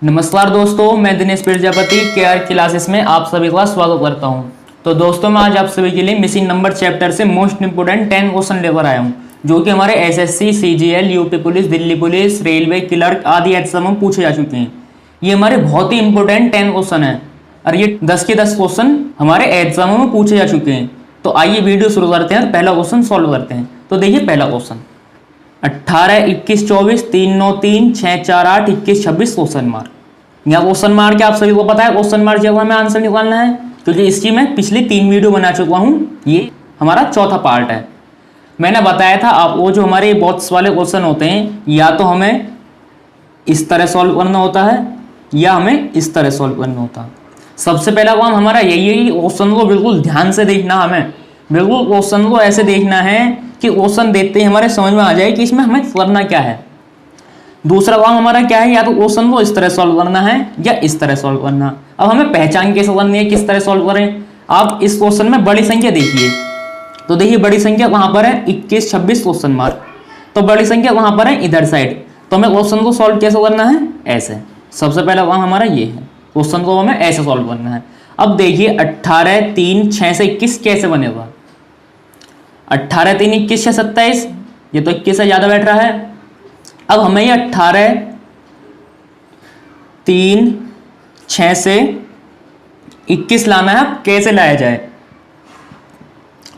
नमस्कार दोस्तों, मैं दिनेश प्रजापति केआर क्लासेस में आप सभी का स्वागत करता हूं। तो दोस्तों, मैं आज आप सभी के लिए मिसिंग नंबर चैप्टर से मोस्ट इंपोर्टेंट 10 क्वेश्चन लेकर आया हूं, जो कि हमारे SSC, CGL, UP police, Delhi police, railway, clerk आदि एग्जाम में पूछे जा चुके हैं। ये हमारे बहुत ही इंपॉर्टेंट 10 क्वेश्चन है और ये 10 के 10 क्वेश्चन हमारे एग्जामों में पूछे जा चुके हैं। तो आइए वीडियो शुरू करते हैं और पहला क्वेश्चन सॉल्व करते हैं। तो देखिए पहला क्वेश्चन 18, 21, 24, 3, 9, 3, 6, 4, 8, 21, 26 क्वेश्चन मार्क। यहाँ क्वेश्चन मार्क के आप सभी को पता है क्वेश्चन मार्क जब हमें आंसर निकालना है, क्योंकि इसकी मैं पिछली 3 वीडियो बना चुका हूँ। ये हमारा चौथा पार्ट है। मैंने बताया था आप वो जो हमारे बॉक्स वाले क्वेश्चन होते हैं, या तो हमें इस तरह सॉल्व करना होता है या हमें इस तरह सॉल्व करना होता है। सबसे पहला काम हमारा यही है कि क्वेश्चन को बिल्कुल ध्यान से देखना। हमें बिल्कुल क्वेश्चन को ऐसे देखना है कि क्वेश्चन देखते ही हमारे समझ में आ जाए कि इसमें हमें करना क्या है। दूसरा काम हमारा क्या है, या तो क्वेश्चन को इस तरह सॉल्व करना है या इस तरह सॉल्व करना। अब हमें पहचान कैसे करनी है, किस तरह सॉल्व करें। आप इस क्वेश्चन में बड़ी संख्या देखिए, तो देखिए बड़ी संख्या कहाँ पर है, 21, 26 क्वेश्चन मार्क। तो बड़ी संख्या कहाँ पर है, इधर साइड। तो हमें क्वेश्चन को सॉल्व कैसे करना है, ऐसे। सबसे पहला काम हमारा ये है, क्वेश्चन को हमें ऐसे सॉल्व करना है। अब देखिए 18, 3, 6 से 21 कैसे बनेगा। 18, 3, 21, 6, 27, ये तो 21 से ज्यादा बैठ रहा है। अब हमें ये 18, 3, 6 से 21 लाना है। अब कैसे लाया जाए,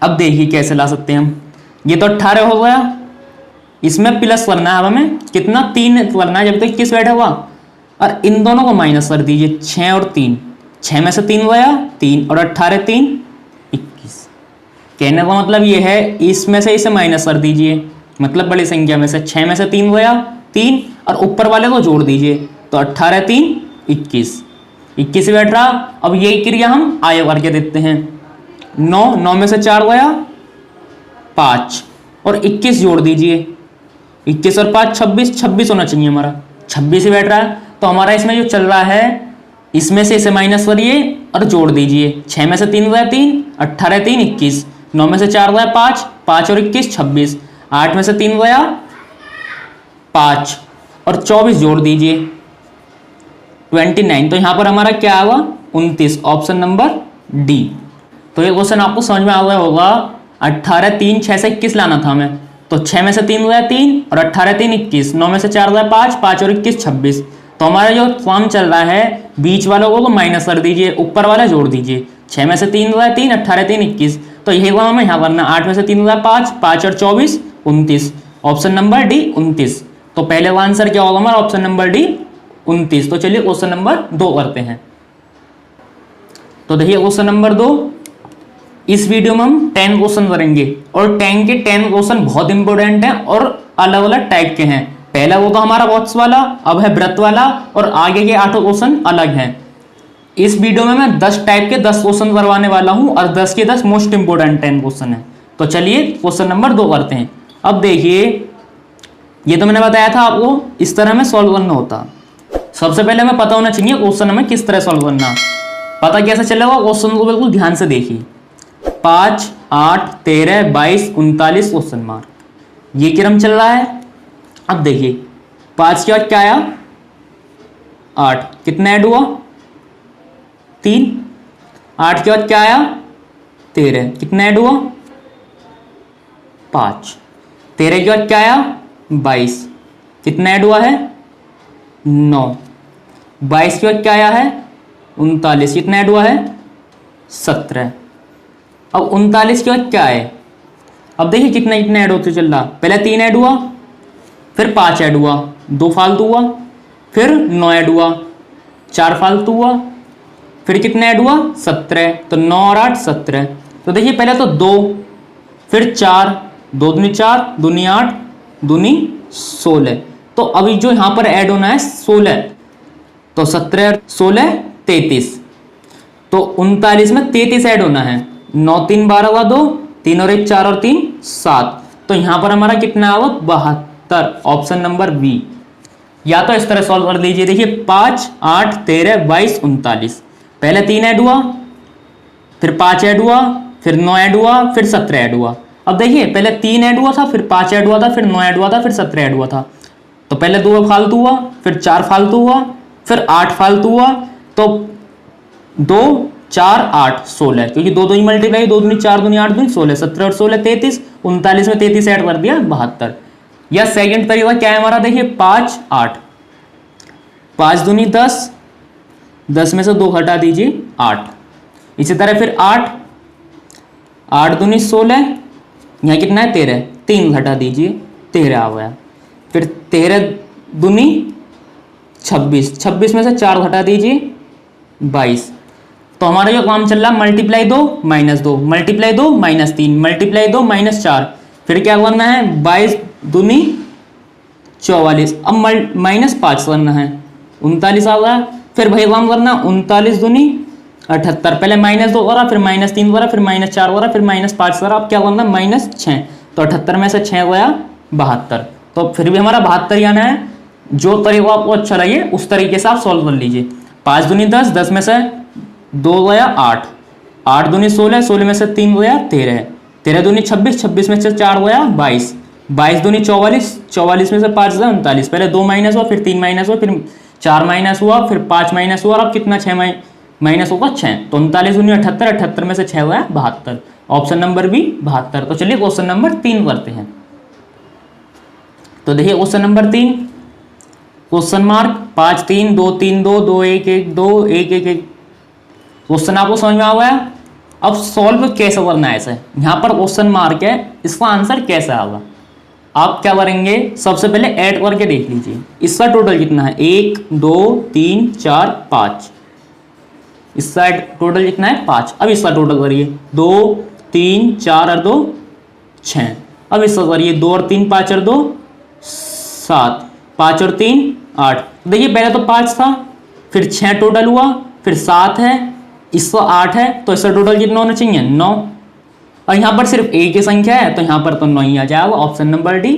अब देखिए कैसे ला सकते हैं हम। ये तो 18 हो गया, इसमें प्लस करना है। अब हमें कितना, 3 करना है, जब तक 21 बैठा हुआ। और इन दोनों को माइनस कर दीजिए, 6 और 3। 6 में से 3 गया, 3 और 18, 3, 21। कहने का मतलब ये है, इसमें से इसे माइनस कर दीजिए, मतलब बड़ी संख्या में से 6 में से 3 गया, 3 और ऊपर वाले को जोड़ दीजिए, तो 18, 3, 21। 21 से बैठ रहा। अब यही क्रिया हम आगे करके देखते हैं। 9 में से 4 गया, 5 और 21 जोड़ दीजिए, 21 और 5, 26। 26 होना चाहिए हमारा, 26 से बैठ रहा है। तो हमारा इसमें जो चल रहा है, इसमें से इसे माइनस करिए और जोड़ दीजिए। 6 में से 3 गया, 3, 18, 3, 21। 9 में से 4 गया, 5, 5 और 21, 26। 8 में से 3 गया, 5 और 24 जोड़ दीजिए, 29। तो यहां पर हमारा क्या आएगा, 29, ऑप्शन नंबर डी। तो ये क्वेश्चन आपको समझ में आ गया होगा। 18, 3, 6 से 21 लाना था हमें, तो 6 में से 3 गया, 3 और 18, 3, 21। 9 में से 4 गया, 5, 5 और 21, 26। तो हमारा जो फॉर्म चल रहा है, बीच वालों को माइनस कर दीजिए, ऊपर वाला जोड़ दीजिए। 6 में से 3 गया, 3, 18, 3, 21। तो यही काम हमें यहाँ करना। 8 में से 3 गया, 5, 5 और 24, 29, ऑप्शन नंबर डी, 29। तो पहले का आंसर क्या होगा हमारा, ऑप्शन नंबर डी, 29। तो चलिए क्वेश्चन नंबर 2 करते हैं। तो देखिए क्वेश्चन नंबर 2, इस वीडियो में हम 10 क्वेश्चन करेंगे और 10 के 10 क्वेश्चन बहुत इंपॉर्टेंट हैं और अलग अलग टाइप के हैं। पहला वो तो हमारा बॉक्स वाला, अब है व्रत वाला, और आगे के 8 क्वेश्चन अलग हैं। इस वीडियो में मैं 10 टाइप के 10 क्वेश्चन करवाने वाला हूं और 10 के 10 मोस्ट इंपोर्टेंट 10 क्वेश्चन है। तो चलिए क्वेश्चन नंबर 2 करते हैं। अब देखिए, ये तो मैंने बताया था आपको इस तरह में सॉल्व करना होता। सबसे पहले हमें पता होना चाहिए क्वेश्चन हमें किस तरह सॉल्व करना। पता कैसे चलेगा, क्वेश्चन को बिल्कुल ध्यान से देखिए। 5, 8, 13, 22, 39 क्वेश्चन मार्क, ये क्रम चल रहा है। अब देखिए 5 के बाद क्या आया, 8, कितना ऐड हुआ, 3। 8 के बाद क्या आया, 13, कितना ऐड हुआ, 5। 13 के बाद क्या आया, 22, कितना ऐड हुआ है, 9। 22 के बाद क्या आया है, 39, कितना ऐड हुआ है, 17। अब 39 के बाद क्या है, अब देखिए कितना कितना ऐड होते चल रहा। पहले 3 ऐड हुआ, फिर 5 ऐड हुआ, 2 फालतू हुआ, फिर 9 ऐड हुआ, 4 फालतू हुआ, फिर कितना ऐड हुआ, 17। तो 9 और 8, 17। तो देखिए पहले तो 2, फिर 4, 2 दूनी 4, दूनी 8, दूनी 16। तो अभी जो यहां पर ऐड होना है 16, तो 17, 16, 33। तो 39 में 33 ऐड होना है। 9, 3, 12 का 2, 3 और 1, 4 और 3, 7। तो यहां पर हमारा कितना होगा, 72, ऑप्शन नंबर बी। या तो इस तरह सॉल्व कर दीजिए। देखिए 5, 8, 13, 22, 39। पहले 3 ऐड हुआ, फिर 5 ऐड हुआ, फिर 9 ऐड हुआ, फिर 17 ऐड हुआ। अब देखिए पहले 3 ऐड हुआ था, फिर 5 ऐड हुआ था, फिर 9 ऐड हुआ था, फिर 17 ऐड हुआ था। तो पहले 2 फालतू हुआ, फिर 4 फालतू हुआ, फिर 8 फालतू हुआ, तो 2 4 8 16, क्योंकि दो दो ही मल्टीप्लाई, 2 दूनी 4 दूनी 8 दूनी 16, 17 और 16 33, 39 में 33 ऐड कर दिया 72। या सेकंड तरीका क्या है हमारा, देखिए 5 8, 5 दूनी 10, 10 में से 2 हटा दीजिए 8। इसी तरह फिर 8 8 दूनी 16, यहाँ कितना है 13, 3 घटा दीजिए 13 आ गया। फिर 13 दूनी 26, 26 में से 4 घटा दीजिए 22। तो हमारा जो काम चल रहा है multiply 2 minus 2, multiply 2 minus 3, multiply 2 minus 4, फिर क्या करना है 22 दूनी 44, अब माइनस 5 करना है 39 आ गया। फिर वही काम करना 39 दूनी 78, पहले माइनस 2 करा, फिर माइनस 3 करा, फिर माइनस 4 करा, फिर माइनस 5 करा, अब क्या करना माइनस 6, तो 78 में से 6 गया 72। तो फिर भी हमारा 72 ही आना है। जो तरीका आपको अच्छा लगे उस तरीके से आप सॉल्व कर लीजिए। 5 दूनी 10, 10 में से 2 गया 8, 8 दूनी 16, 16 में से 3 गया 13, 13 दूनी 26, 26 में से 4 गया 22, 22 दूनी 44, 44 में से 5 गया 39, पहले 2 माइनस हुआ, फिर 3 माइनस हुआ, फिर 4 माइनस हुआ, फिर 5 माइनस हुआ, और अब कितना 6 माइनस होगा 6, तो 39 दूनी 78, 78 में से 6 गया 72, ऑप्शन नंबर बी 72। तो चलिए क्वेश्चन नंबर 3 करते हैं। तो देखिए question number 3, question mark 5 3 2 3 2 2 1 1 2 1 1 1। Question आपको समझ में आ गया। अब सॉल्व कैसे करना है इसे, यहाँ पर क्वेश्चन मार्क है, इसका आंसर कैसे आएगा। आप क्या करेंगे, सबसे पहले ऐड करके देख लीजिए इसका टोटल कितना है, 1 2 3 4 5, इसका टोटल कितना है 5। अब इसका टोटल करिए 2 3 4 और 2 6, अब इसका करिए 2 और 3 5 और 2 7, 5 और 3 8। देखिए पहले तो 5 था, फिर 6 टोटल हुआ, फिर 7 है, इसका 8 है, तो इसका टोटल कितना होना चाहिए 9। और यहाँ पर सिर्फ एक ही संख्या है, तो यहाँ पर तो 9 ही आ जाएगा, ऑप्शन नंबर डी।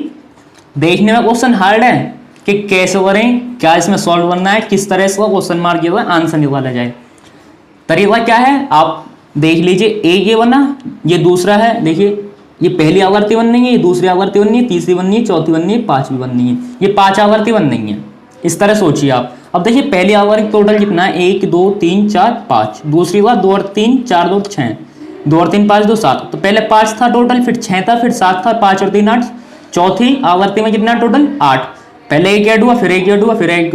देखने में क्वेश्चन हार्ड है कि कैसे करें, क्या इसमें सॉल्व करना है, किस तरह से क्वेश्चन मार्क किया हुआ आंसर निकाला जाए। तरीका क्या है आप देख लीजिए, एक ये बना, ये दूसरा है, देखिए ये पहली आवर्ती बननी है, ये दूसरी आवर्ती बननी है, तीसरी बननी है, चौथी बननी है, पांचवी बननी है, ये 5 आवर्ती बननी है। इस तरह सोचिए आप। अब देखिए पहली आवर्ती टोटल कितना है 1 2 3 4 5, दूसरी बार 2 और 3 4 2 6, 2 और 3 5 2 7, तो पहले 5 था टोटल, फिर 6 था, फिर 7 था, 5 और 3 8, चौथी आवर्ती में कितना टोटल 8, पहले एक ऐड हुआ, फिर एक ऐड हुआ, फिर एक,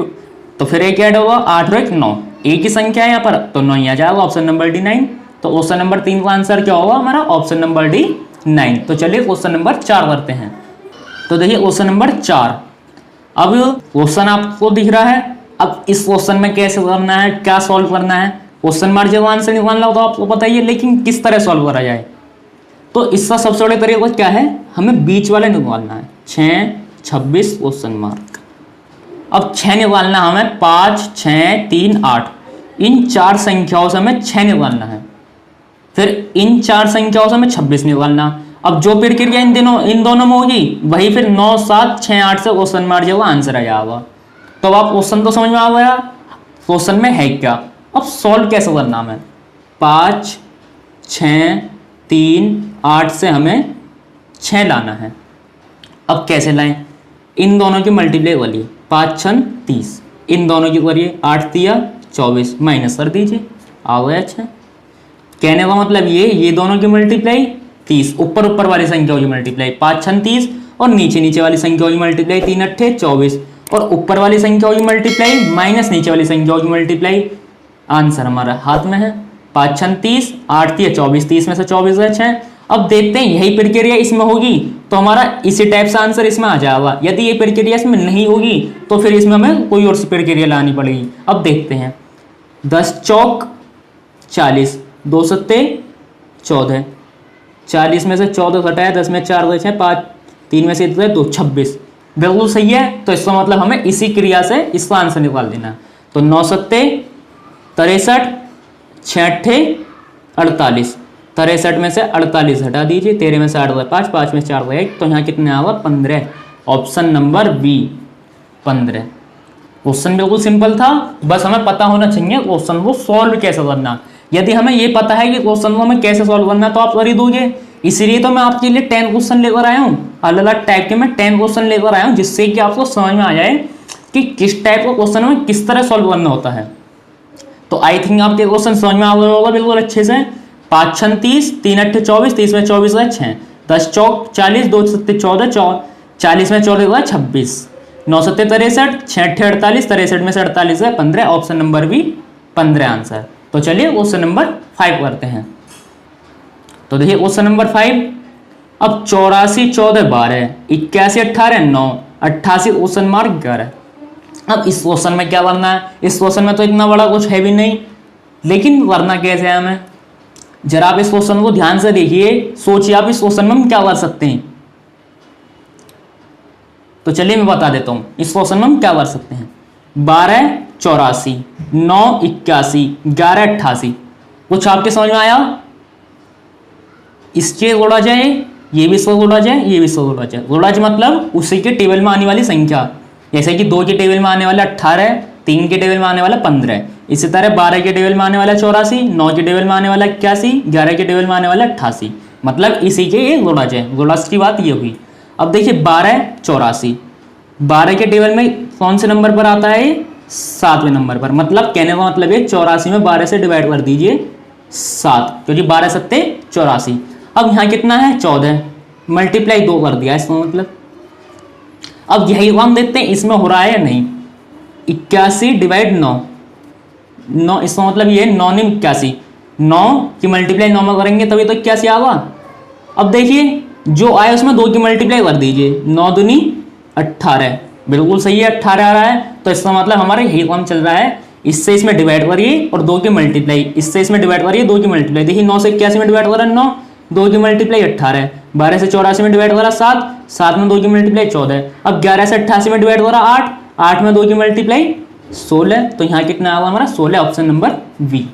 तो फिर एक ऐड हुआ 8 और 1 9, एक ही संख्या है यहाँ पर, तो 9 ही आ जाएगा, ऑप्शन नंबर डी 9। तो क्वेश्चन नंबर 3 का आंसर क्या होगा हमारा, ऑप्शन नंबर डी 9। तो चलिए क्वेश्चन नंबर 4 करते हैं। तो देखिए क्वेश्चन नंबर 4, अब क्वेश्चन आपको दिख रहा है, अब इस क्वेश्चन में कैसे करना है, क्या सॉल्व करना है, क्वेश्चन मार्क जब आंसर निकालना हो तो आपको बताइए, लेकिन किस तरह सॉल्व करा जाए। तो इसका सबसे बड़े तरीका क्या है, हमें बीच वाले निकालना है, 6 26 क्वेश्चन मार्क। अब 6 निकालना है हमें, 5 6 3 8, इन 4 संख्याओं से हमें 6 निकालना है, फिर इन 4 संख्याओं से हमें 26 निकालना। अब जो प्रक्रिया इन दोनों में होगी वही फिर 9 7 6 8 से क्वेश्चन मार्क जो आंसर आ जाएगा। तो अब आप क्वेश्चन तो समझ में आ गया, क्वेश्चन में है क्या। अब सॉल्व कैसे करना हमें, 5 6 3 8 से हमें 6 लाना है। अब कैसे लाएं, इन दोनों की मल्टीप्लाई करिए, 5 6 30, इन दोनों की करिए 8 3 24, माइनस कर दीजिए, आ गया 6। कहने का मतलब ये दोनों की मल्टीप्लाई 30, ऊपर वाली संख्याओं की मल्टीप्लाई 5 6 30, और नीचे वाली संख्याओं की मल्टीप्लाई 3 8 24, और ऊपर वाली संख्याओं की मल्टीप्लाई माइनस नीचे वाली संख्याओं की मल्टीप्लाई। आंसर हमारा हाथ में है, 5 6 30, 8 3 24, 30 में से 24 है 6। अब देखते हैं यही प्रक्रिया इसमें होगी तो हमारा इसी टाइप से आंसर इसमें आ जाएगा, यदि ये प्रक्रिया इसमें नहीं होगी तो फिर इसमें हमें कोई और सी प्रक्रिया लानी पड़ेगी। अब देखते हैं, 10 चौक 40, 2 सत्ते 14, 40 में से 14 घटाया, 10 में 4 गए 6, 5 3 में से 2 26, बिल्कुल सही है। तो इसका मतलब हमें इसी क्रिया से इसका आंसर निकाल देना है। तो 9 सत्ते 63, 6 अट्ठे 48, 63 में से 48 हटा दीजिए, 13 में से 8 गए 5, 5 में 4 गए 1, तो यहाँ कितने आएगा 15, ऑप्शन नंबर बी 15। क्वेश्चन बिल्कुल सिंपल था, बस हमें पता होना चाहिए क्वेश्चन को सॉल्व कैसे करना। यदि हमें ये पता है कि क्वेश्चन को हमें कैसे सॉल्व करना है तो आप कर ही दोगे। इसीलिए तो मैं आपके लिए 10 क्वेश्चन लेकर आया हूँ, अलग अलग टाइप के मैं 10 क्वेश्चन लेकर आया हूँ, जिससे कि आपको समझ में आ जाए कि किस टाइप का क्वेश्चन में किस तरह सॉल्व करना होता है। तो आई थिंक आपके क्वेश्चन समझ में आ गया होगा बिल्कुल अच्छे से। 5 6 30, 3 8 24, 30 में 24 है 6, 10 चौक 40, 2 7 14, 40 में 14 है 26, 9 7 63, 6 8 48, 63 में से 48 है 15, ऑप्शन नंबर बी 15 आंसर। तो चलिए क्वेश्चन नंबर 5 करते हैं। तो देखिए क्वेश्चन नंबर 5, अब 84 14 12, 81 18 9, 88 क्वेश्चन मार्क 11। अब इस क्वेश्चन में क्या करना है, इस क्वेश्चन में तो इतना बड़ा कुछ है भी नहीं, लेकिन करना कैसे है हमें, जरा आप इस क्वेश्चन को ध्यान से देखिए, सोचिए आप इस क्वेश्चन में हम क्या कर सकते हैं। तो चलिए मैं बता देता हूं इस क्वेश्चन में हम क्या कर सकते हैं। 12 84, 9 81, 11 88, कुछ आपके समझ में आया? इसके जोड़ा जाए, ये भी इसको जोड़ा जाए, ये भी इसको जोड़ा जाए। जोड़ा जाए मतलब उसी के टेबल में आने वाली संख्या, जैसे कि 2 के टेबल में आने वाला 18, 3 के टेबल में आने वाला 15, इसी तरह 12 के टेबल में आने वाला 84, 9 के टेबल में आने वाला 81, 11 के टेबल में आने वाला 88, मतलब इसी के एक जोड़ा जाए। जोड़ा की बात ये हुई। अब देखिए 12 84, 12 के टेबल में कौन से नंबर पर आता है? 7वें नंबर पर, मतलब कहने का मतलब है 84 में 12 से डिवाइड कर दीजिए 7, क्योंकि 12 7 84। अब यहाँ कितना है? 14, मल्टीप्लाई 2 कर दिया इसका मतलब। अब यही हम देखते हैं इसमें हो रहा है या नहीं। 81 डिवाइड 9, 9 इसका मतलब ये 9 नहीं 81, 9 की मल्टीप्लाई 9 में करेंगे तभी तो 81 आगा। अब देखिए जो आया उसमें 2 की मल्टीप्लाई कर दीजिए, 9 दूनी 18, बिल्कुल सही है 18 आ रहा है। तो इसका मतलब हमारा यही काम चल रहा है, इससे इसमें डिवाइड करिए और 2 की मल्टीप्लाई, इससे इसमें डिवाइड करिए 2 की मल्टीप्लाई। देखिए 9 से 81 में डिवाइड करा 9, 2 की मल्टीप्लाई 18, 12 से 84 में डिवाइड करा 7, 7 में 2 की मल्टीप्लाई 14, अब 11 से 88 में डिवाइड करा 8, 8 में 2 की मल्टीप्लाई 16। तो यहाँ कितना आएगा हमारा? 16, ऑप्शन नंबर बी।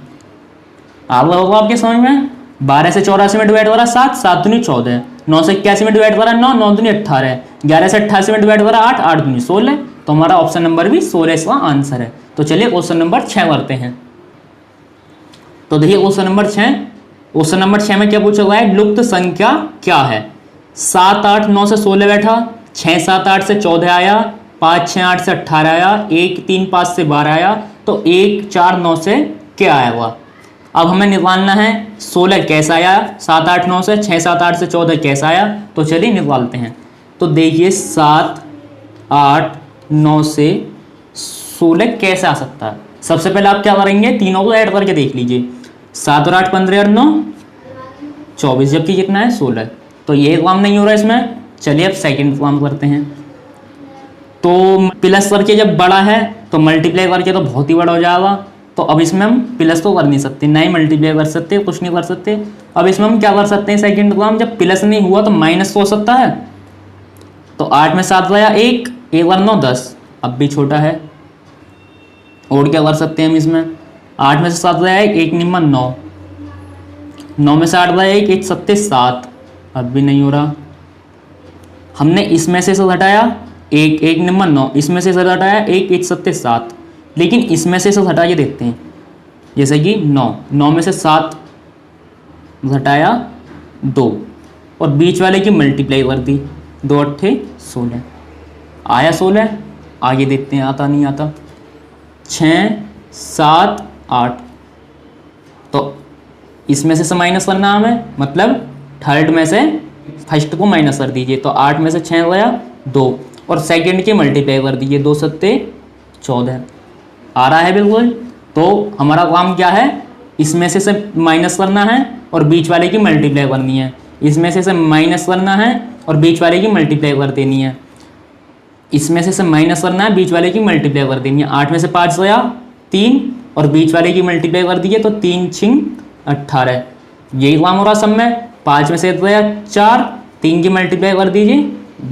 आ गया होगा आपके समझ में। 12 से 84 में डिवाइड करा 7, 7 दूनी 14, 9 से 81 में डिवाइड करा 9, 9 दूनी 18, 11 से 88 में डिवाइड करा 8, 8 दूनी 16। तो हमारा ऑप्शन नंबर भी 16 इसका आंसर है। तो चलिए क्वेश्चन नंबर 6 करते हैं। तो देखिए क्वेश्चन नंबर 6, क्वेश्चन नंबर 6 में क्या पूछा गया है? लुप्त संख्या क्या है? 7 8 9 से 16 बैठा, 6 7 8 से 14 आया, 5 6 8 से 18 आया, 1 3 5 से 12 आया, तो 1 4 9 से क्या आएगा? अब हमें निकालना है 16 कैसा आया, 7 8 9 से, 6 7 8 से 14 कैसा आया। तो चलिए निकालते हैं। तो देखिए 7 8 9 से 16 कैसे आ सकता है। सबसे पहले आप क्या करेंगे, तीनों को ऐड करके देख लीजिए। 7 और 8 15 और 9 24, जबकि कितना है 16। तो ये काम नहीं हो रहा इसमें। चलिए अब सेकंड काम करते हैं। तो प्लस करके जब बड़ा है तो मल्टीप्लाई करके तो बहुत ही बड़ा हो जाएगा। तो अब इसमें हम प्लस तो कर नहीं सकते, ना ही मल्टीप्लाई कर सकते, कुछ नहीं कर सकते। अब इसमें हम क्या कर सकते हैं, सेकंड काम, जब प्लस नहीं हुआ तो माइनस तो हो सकता है। तो 8 में 7 गया 1, 1 और 9 10, अब भी छोटा है। और क्या कर सकते हैं हम इसमें, 8 में से 7 गया 1 निम्न 9, 9 में से 8 गया 1, 1 7 7, अब भी नहीं हो रहा। हमने इसमें से घटाया 1 1 निम्न 9, इसमें से घटाया 1 1 7 7, लेकिन इसमें से हटा के देखते हैं। जैसे कि 9 9 में से 7 घटाया 2 और बीच वाले की मल्टीप्लाई कर दी, 2 8 16 आया 16। आगे देखते हैं आता नहीं आता। 6 7 8, तो इसमें से माइनस करना हमें, मतलब थर्ड में से फर्स्ट को माइनस कर दीजिए। तो 8 में से 6 गया 2 और सेकंड की मल्टीप्लाई कर दीजिए, 2 7 14 आ रहा है बिल्कुल। तो हमारा काम क्या है, इसमें से माइनस करना है और बीच वाले की मल्टीप्लाई करनी है। इसमें से माइनस करना है और बीच वाले की मल्टीप्लाई कर देनी है। इसमें से माइनस करना है, बीच वाले की मल्टीप्लाई कर देनी है। 8 में से 5 गया 3 और बीच वाले की मल्टीप्लाई कर दीजिए, तो 3 6 18, यही काम हो रहा सब में। 5 में से गया 4, 3 की मल्टीप्लाई कर दीजिए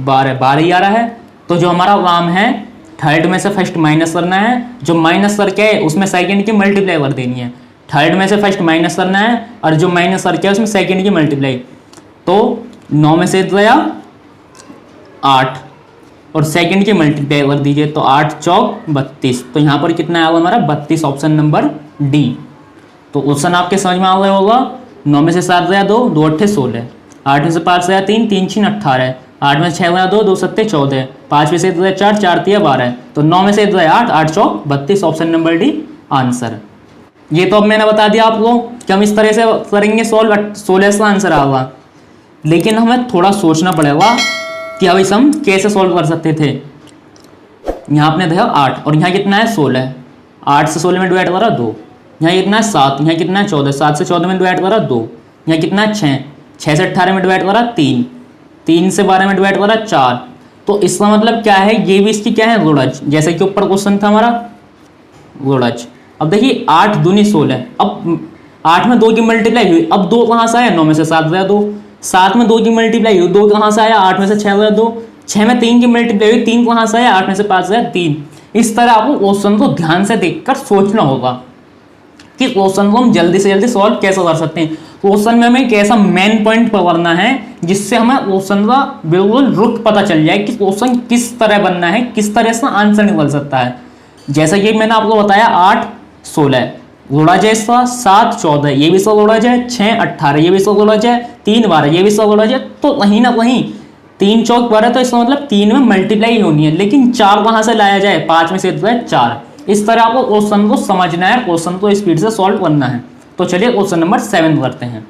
12, 12 ही आ रहा है। तो जो हमारा काम है, थर्ड में से फर्स्ट माइनस करना है, जो माइनस करके है उसमें सेकंड की मल्टीप्लाई कर देनी है। थर्ड में से फर्स्ट माइनस करना है और जो माइनस करके है उसमें सेकंड की मल्टीप्लाई। तो 9 में से गया 8 और सेकंड की मल्टीप्लाई कर दीजिए, तो 8 चौक 32। तो यहाँ पर कितना आएगा हमारा 32, ऑप्शन नंबर डी। तो क्वेश्चन आपके समझ में आ गया होगा। 9 में से 7 गया 2, 2 8 16, 8 में से 5 गया 3, 3 6 18, 8 में 6 गुना 2, 2 सत्ते 14, 5 में से 2 4, 4 3 12, तो 9 में से 2 8, 8 चौक 32, ऑप्शन नंबर डी आंसर। ये तो अब मैंने बता दिया आपको कि हम इस तरह से करेंगे सॉल्व, 16 का आंसर आएगा। लेकिन हमें थोड़ा सोचना पड़ेगा कि अब इसे हम कैसे सॉल्व कर सकते थे। यहाँ आपने देखा 8 और यहाँ कितना है 16, 8 से 16 में डिवाइड करा 2, यहाँ कितना है 7, यहाँ कितना है 14, 7 से 14 में डिवाइड करा 2, यहाँ कितना है 6, 6 से 18 में डिवाइड करा 3, 3 से 12 में डिवाइड करा 4। तो इसका मतलब क्या है, ये भी इसकी क्या है गुणज, जैसे कि ऊपर क्वेश्चन था हमारा गुणज। अब देखिए 8 दूनी 16, अब 8 में 2 की मल्टीप्लाई हुई, अब 2 कहाँ से आया, 9 में से 7 गया 2, 7 में 2 की मल्टीप्लाई हुई, 2 कहाँ से आया, 8 में से 6 गया 2, 6 में 3 की मल्टीप्लाई हुई, 3 कहाँ से आया, 8 में से 5 गया 3। इस तरह आपको क्वेश्चन को ध्यान से देखकर सोचना होगा कि क्वेश्चन को हम जल्दी से जल्दी सॉल्व कैसे कर सकते हैं। क्वेश्चन में हमें एक ऐसा मेन पॉइंट पकड़ना है जिससे हमें क्वेश्चन का बिल्कुल रुट पता चल जाए कि क्वेश्चन किस तरह बनना है, किस तरह से आंसर निकल सकता है। जैसा कि मैंने आपको बताया 8 16 गुणज है इसका, 7 14 ये भी 100 गुणज है, 6 18 ये भी 100 गुणज है, 3 12 ये भी 100 गुणज है। तो कहीं ना कहीं 3 चौक 12, तो इसका मतलब 3 में मल्टीप्लाई होनी है, लेकिन 4 कहाँ से लाया जाए, 5 में से 4। इस तरह आपको क्वेश्चन को समझना है, क्वेश्चन को स्पीड से सॉल्व करना है। तो चलिए क्वेश्चन नंबर 7 करते हैं।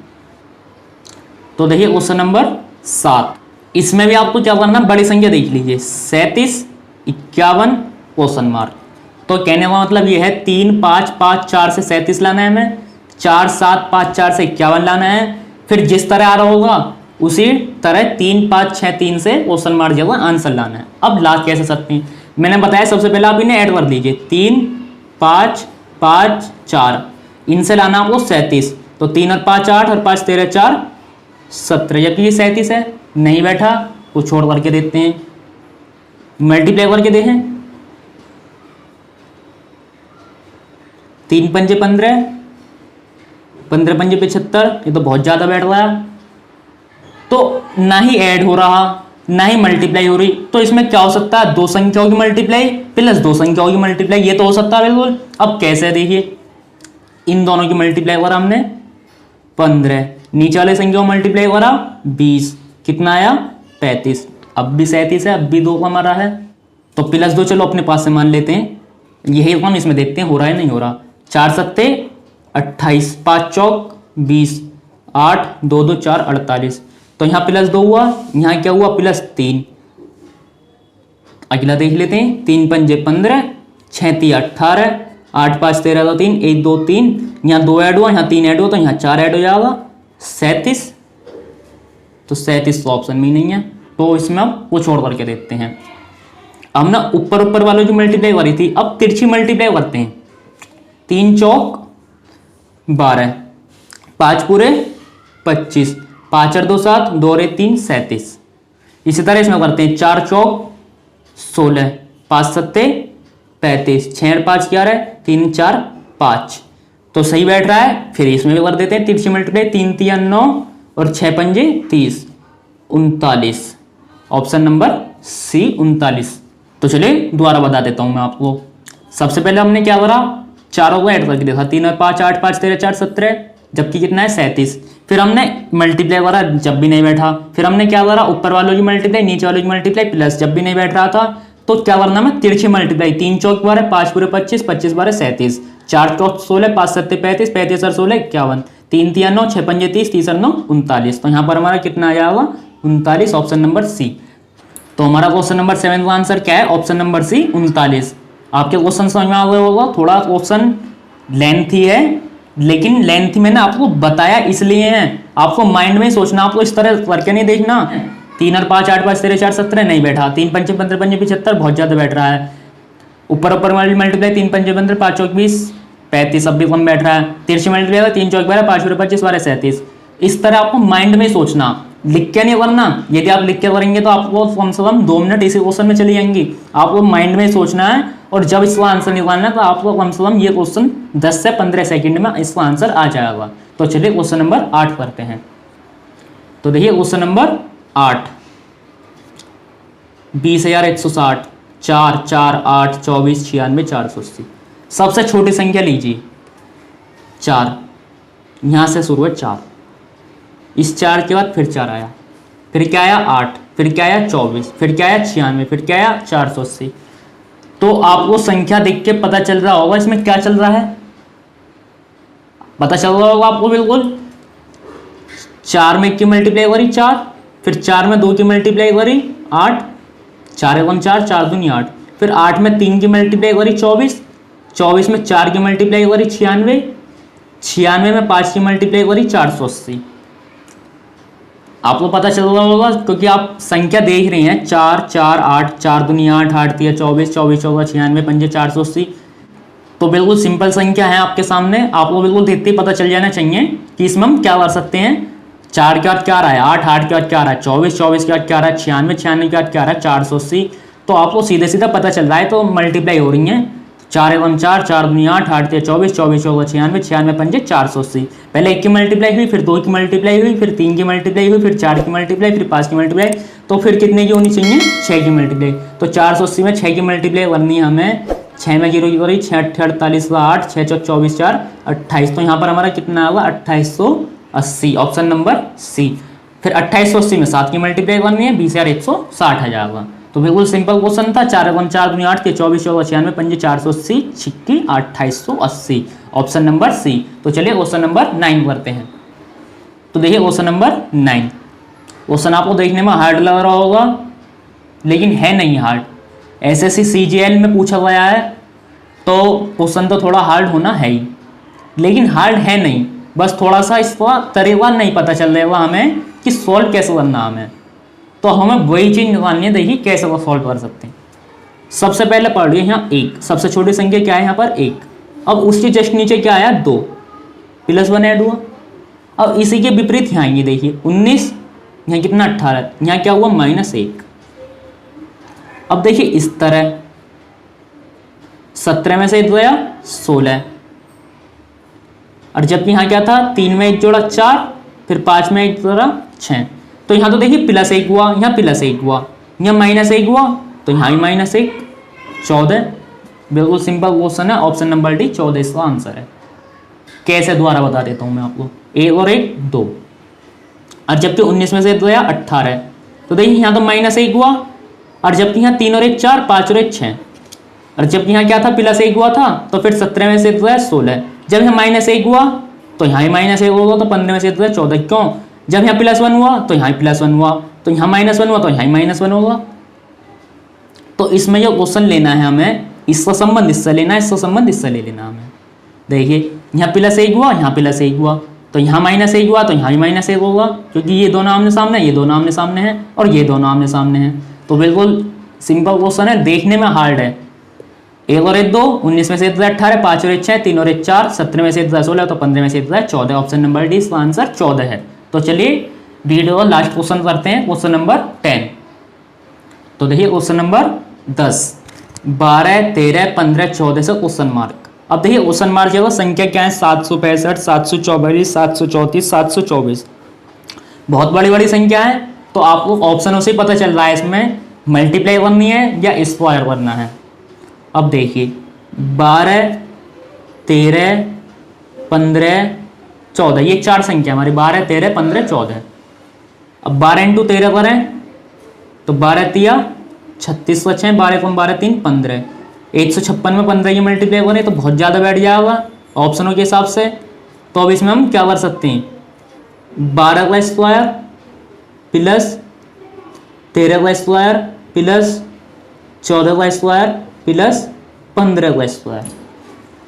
तो देखिए क्वेश्चन नंबर 7, इसमें भी आपको क्या करना, बड़ी संख्या देख लीजिए 37 51 क्वेश्चन मार्क। तो कहने का मतलब ये है 3 5 5 4 से 37 लाना है हमें, 4 7 5 4 से 51 लाना है। फिर जिस तरह आ रहा होगा उसी तरह 3 5 6 3 से क्वेश्चन मार्क जगह आंसर लाना है। अब ला कैसे सकते हैं, मैंने बताया सबसे पहले आप इन्हें ऐड कर लीजिए, 3 5 5 4, इनसे लाना आपको 37, तो 3 और 5 8 और 5 13 4 17, जबकि ये 37 है, नहीं बैठा कुछ छोड़ करके देते हैं, मल्टीप्लाई करके देखें, 3 पंजे 15, 15 पंजे 75, ये तो बहुत ज़्यादा बैठ रहा है। तो ना ही ऐड हो रहा ना ही मल्टीप्लाई हो रही, तो इसमें क्या हो सकता है, 2 संख्याओं की मल्टीप्लाई प्लस 2 संख्याओं की मल्टीप्लाई, ये तो हो सकता है बिल्कुल। अब कैसे, देखिए इन दोनों की मल्टीप्लाई करा हमने 15, नीचे वाले संख्याओं मल्टीप्लाई करा 20, कितना आया 35, अब भी 37 है, अब भी 2 का मरा है, तो प्लस 2 चलो अपने पास से मान लेते हैं, यही काम इसमें देखते हैं हो रहा है नहीं हो रहा। 4 सत्ते 28, 5 चौक 20, 8 2 2 4 48, तो यहाँ प्लस 2 हुआ, यहाँ क्या हुआ प्लस 3। अगला देख लेते हैं, 3 पंजे 15, 6 3 18, 8 5 13 2 3 1 2 3, यहाँ 2 ऐड हुआ, यहाँ 3 ऐड हुआ, तो यहाँ 4 ऐड हो जाएगा 37, तो 37 तो ऑप्शन में ही नहीं है, तो इसमें हम कुछ और करके देखते हैं। अब ना ऊपर ऊपर वालों की मल्टीप्लाई करी थी, अब तिरछी मल्टीप्लाई करते हैं, 3 चौक 12, 5 पूरे 25, 5 और 2 7, 2 और 3 37। इसी तरह इसमें करते हैं, 4 चौक 16, 5 सत्ते 35, 6 और 5 11, 3 4 5, तो सही बैठ रहा है। फिर इसमें भी कर देते हैं तिरछी मल्टीप्लाई, 3 3 9 और 6 पंजे 30, 39, ऑप्शन नंबर सी 39। तो चलिए दोबारा बता देता हूं मैं आपको। सबसे पहले हमने क्या करा, चारों को ऐड करके देखा, 3 और 5 8 5 13 4 17, जबकि कितना है 37। फिर हमने मल्टीप्लाई करा, जब भी नहीं बैठा, फिर हमने क्या करा, ऊपर वालों की मल्टीप्लाई नीचे वालों की मल्टीप्लाई प्लस, जब भी नहीं बैठ रहा था तो क्या करना है, तिरछी मल्टीप्लाई, 3 चौक 12, 5 पूरे 25, 25 12 37, 4 चौक 16, 5 7 35, 35 और 16 51, 3 3 9, 6 पंजे 30, 30 और 9 39, तो यहाँ पर हमारा कितना आ जाएगा 39, ऑप्शन नंबर सी। तो हमारा क्वेश्चन नंबर 7 का आंसर क्या है, ऑप्शन नंबर सी 39। आपके क्वेश्चन समझ में आ गया होगा, थोड़ा क्वेश्चन लेंथी है, लेकिन लेंथी मैंने आपको बताया इसलिए है, आपको माइंड में सोचना, आपको इस तरह करके नहीं देखना 3 और 5 8 5 13 4 17 नहीं बैठा, 3 पंचे 15 पंजे 75 बहुत ज्यादा बैठ रहा है, ऊपर ऊपर वाली मल्टीप्लाई 3 पंजे 15 5 चौक 20 35, अब भी कम बैठ रहा है, तिरछी मल्टीप्लाई 3 चौक 12 5 पूरे 25 12 37। इस तरह आपको माइंड में सोचना, लिख के नहीं करना। यदि आप लिख के करेंगे तो आपको कम से कम 2 मिनट इसी क्वेश्चन में चली जाएंगी। आपको माइंड में सोचना है और जब इसका आंसर निकालना है तो आपको कम से कम ये क्वेश्चन 10 से 15 सेकंड में इसका आंसर आ जाएगा। तो चलिए क्वेश्चन नंबर 8 करते हैं। तो देखिए क्वेश्चन नंबर 8, 20,160, 4 4 8 24 96 480। सबसे छोटी संख्या लीजिए 4, यहां से शुरू है 4, इस 4 के बाद फिर 4 आया, फिर क्या आया 8, फिर क्या आया 24, फिर क्या आया 96, फिर क्या आया 480। तो आपको संख्या देख के पता चल रहा होगा इसमें क्या चल रहा है, पता चल रहा होगा आपको बिल्कुल। 4 में 1 की मल्टीप्लाई करी 4, फिर 4 में 2 की मल्टीप्लाई करी 8, 4 एकम 4, 4 दूनी 8, फिर 8 में 3 की मल्टीप्लाई करी 24, 24 में 4 की मल्टीप्लाई करी 96, 96 में 5 की मल्टीप्लाई करी 480। आपको पता चल रहा होगा क्योंकि आप संख्या देख रहे हैं 4 4 8, 4 दूनी 8, 8 3 24, 24 14 96, 5 480। तो बिल्कुल सिंपल संख्या है आपके सामने, आपको बिल्कुल देखते ही पता चल जाना चाहिए कि इसमें हम क्या कर सकते हैं। 4 के बाद क्या रहा है 8, 8 के बाद क्या रहा है 24, 24 के बाद क्या रहा है 96, 96 के बाद क्या रहा है 480। तो आपको सीधे सीधा पता चल रहा है, तो मल्टीप्लाई हो रही है 4 एवं 4, 4 दूनी 8, 8 3 24, 24 14 96, 96 5 480। पहले 1 की मल्टीप्लाई हुई, फिर 2 की मल्टीप्लाई हुई, फिर 3 की मल्टीप्लाई हुई, फिर 4 की मल्टीप्लाई, फिर 5 की मल्टीप्लाई, तो फिर कितने की होनी चाहिए 6 की मल्टीप्लाई। तो 480 में 6 की मल्टीप्लाई करनी है हमें, 6 में 0 की करी 6 48 8, 6 4 24 4 28। तो यहाँ पर हमारा कितना होगा 2880, ऑप्शन नंबर सी। फिर 2880 में 7 की मल्टीप्लाई करनी है, 20,160 आ जाएगा। तो बिल्कुल सिंपल क्वेश्चन था। 4 एवं 4 दूनी 8 के 24 14 96 5 480 छिक्की 2880, ऑप्शन नंबर सी। तो चलिए क्वेश्चन नंबर 9 करते हैं। तो देखिए क्वेश्चन नंबर 9, क्वेश्चन आपको देखने में हार्ड लग रहा होगा लेकिन है नहीं हार्ड। एसएससी सीजीएल में पूछा गया है तो क्वेश्चन तो थोड़ा हार्ड होना है ही, लेकिन हार्ड है नहीं, बस थोड़ा सा इसका तरीका नहीं पता चल रहा हमें कि सॉल्व कैसे करना हमें। तो हमें वही चीज निकालनी है, देखिए कैसे वो सॉल्व कर सकते हैं। सबसे पहले पढ़ लिया यहाँ 1, सबसे छोटी संख्या क्या है यहाँ पर 1। अब उसके जस्ट नीचे क्या आया 2, +1 ऐड हुआ। अब इसी के विपरीत यहाँ आएंगे, देखिए 19, यहाँ कितना 18, यहाँ क्या हुआ -1। अब देखिए इस तरह 17 में से 1 गया 16, और जबकि यहाँ क्या था 3 में 1 जोड़ा 4, फिर 5 में 1 जोड़ा 6। तो यहाँ तो देखिए +1 हुआ, यहाँ +1 हुआ, यहाँ -1 हुआ, तो यहाँ भी -1, 14। बिल्कुल सिंपल क्वेश्चन है, ऑप्शन नंबर डी 14 इसका आंसर है। कैसे दोबारा बता देता हूँ मैं आपको, 1 और 1 2, और जबकि 19 में से 1 गया 18, तो देखिए यहाँ तो -1 हुआ, और जबकि यहाँ 3 और 1 4, 5 और 1 6, और जबकि यहाँ क्या था +1 हुआ था, तो फिर 17 में से 1 गया 16। जब यहाँ -1 हुआ तो यहाँ ही -1 होगा, तो 15 में से 1 गया 14। क्यों? जब यहाँ +1 हुआ तो यहाँ +1 हुआ, तो यहाँ -1 हुआ तो यहाँ -1 होगा। तो इसमें जो क्वेश्चन लेना है हमें, इसका संबंध इससे लेना है, इसका संबंध इससे ले लेना हमें। देखिए यहाँ +1 हुआ, यहाँ +1 हुआ, तो यहाँ -1 हुआ तो यहाँ भी -1 होगा, क्योंकि ये दोनों आमने सामने है, ये दोनों आमने सामने हैं, और ये दोनों आमने सामने हैं। तो बिल्कुल सिंपल क्वेश्चन है, देखने में हार्ड है। 1 और 1 2, 19 में से 1 18, 5 और 1 6, 3 और 1 4, 17 में से 1 16, तो 15 में से 1 14, ऑप्शन नंबर डी इसका आंसर 14 है। तो चलिए वीडियो का लास्ट क्वेश्चन करते हैं, क्वेश्चन नंबर 10। तो देखिए क्वेश्चन नंबर 10, 12 13 15 14 से क्वेश्चन मार्क। अब देखिए क्वेश्चन मार्क जो संख्या क्या है 765 744 734 724, बहुत बड़ी बड़ी संख्या है। तो आपको ऑप्शनों से पता चल रहा है इसमें मल्टीप्लाई करनी है या स्क्वायर करना है। अब देखिए 12 13 15 14, ये 4 संख्या हमारी 12 13 15 14। अब 12 × 13 करें तो 12 तिया 36 का 6, 12 × 12 3 15, 156 में 15 की मल्टीप्लाई करें तो बहुत ज़्यादा बैठ जाएगा ऑप्शनों के हिसाब से। तो अब इसमें हम क्या कर सकते हैं, 12 का स्क्वायर प्लस 13 का स्क्वायर प्लस 14 का स्क्वायर प्लस 15 का स्क्वायर,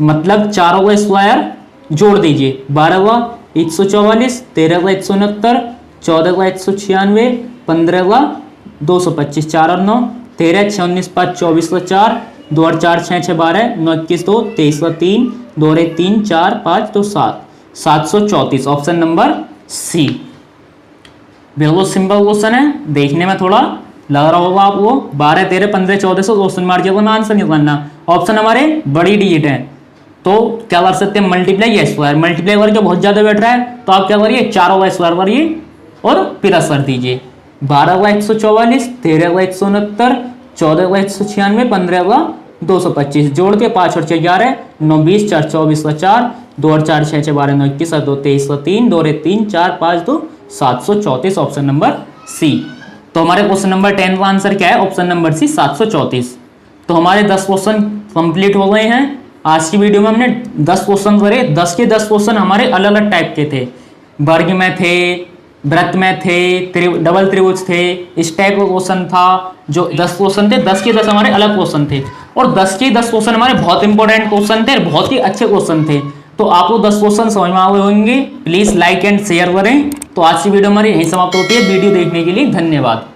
मतलब चारों का स्क्वायर जोड़ दीजिए। 12 का 144, 13 का 169, 14 का 196, 15 का 225, 4 और 9, 13 6 19 5 24 का 4, 2 और 4 6 6 12, 9 21 2 23 का 3, 2 और 1 3 4 5 तो 7, 734, ऑप्शन नंबर सी। बिल्कुल सिंपल क्वेश्चन है, देखने में थोड़ा लग रहा होगा आपको 12 13 15 14 से क्वेश्चन मार्क में आंसर निकालना। ऑप्शन हमारे बड़ी डिजिट है, तो क्या कर सकते हैं मल्टीप्लाई या स्क्वायर। मल्टीप्लाई करके बहुत ज़्यादा बैठ रहा है तो आप क्या करिए, चारों का स्क्वायर करिए और प्लस कर दीजिए। 12 का 144, 13 का 169, 14 का 196, 15 का 225, जोड़ के 5 और 6 11, 9 20 4 24 का 4, 2 और 4 6 6 12 9 21 2 23 का 3, 2 और 1 3 4 5 2 734, ऑप्शन नंबर सी। तो हमारे क्वेश्चन नंबर 10 का आंसर क्या है? Option number C 734। तो हमारे 10 क्वेश्चन कंप्लीट हो गए हैं। आज की वीडियो में हमने 10 क्वेश्चन करे। 10 के 10 क्वेश्चन हमारे अलग अलग टाइप के थे, वर्ग में थे, वृत्त में थे, डबल त्रिभुज थे, इस टाइप का क्वेश्चन था। जो 10 क्वेश्चन थे 10 के 10 हमारे अलग क्वेश्चन थे, और 10 के 10 क्वेश्चन हमारे बहुत इंपॉर्टेंट क्वेश्चन थे, बहुत ही अच्छे क्वेश्चन थे। तो आपको 10 क्वेश्चन समझ में आ गए होंगे। प्लीज लाइक एंड शेयर करें। तो आज की वीडियो हमारी यहीं समाप्त होती है। वीडियो देखने के लिए धन्यवाद।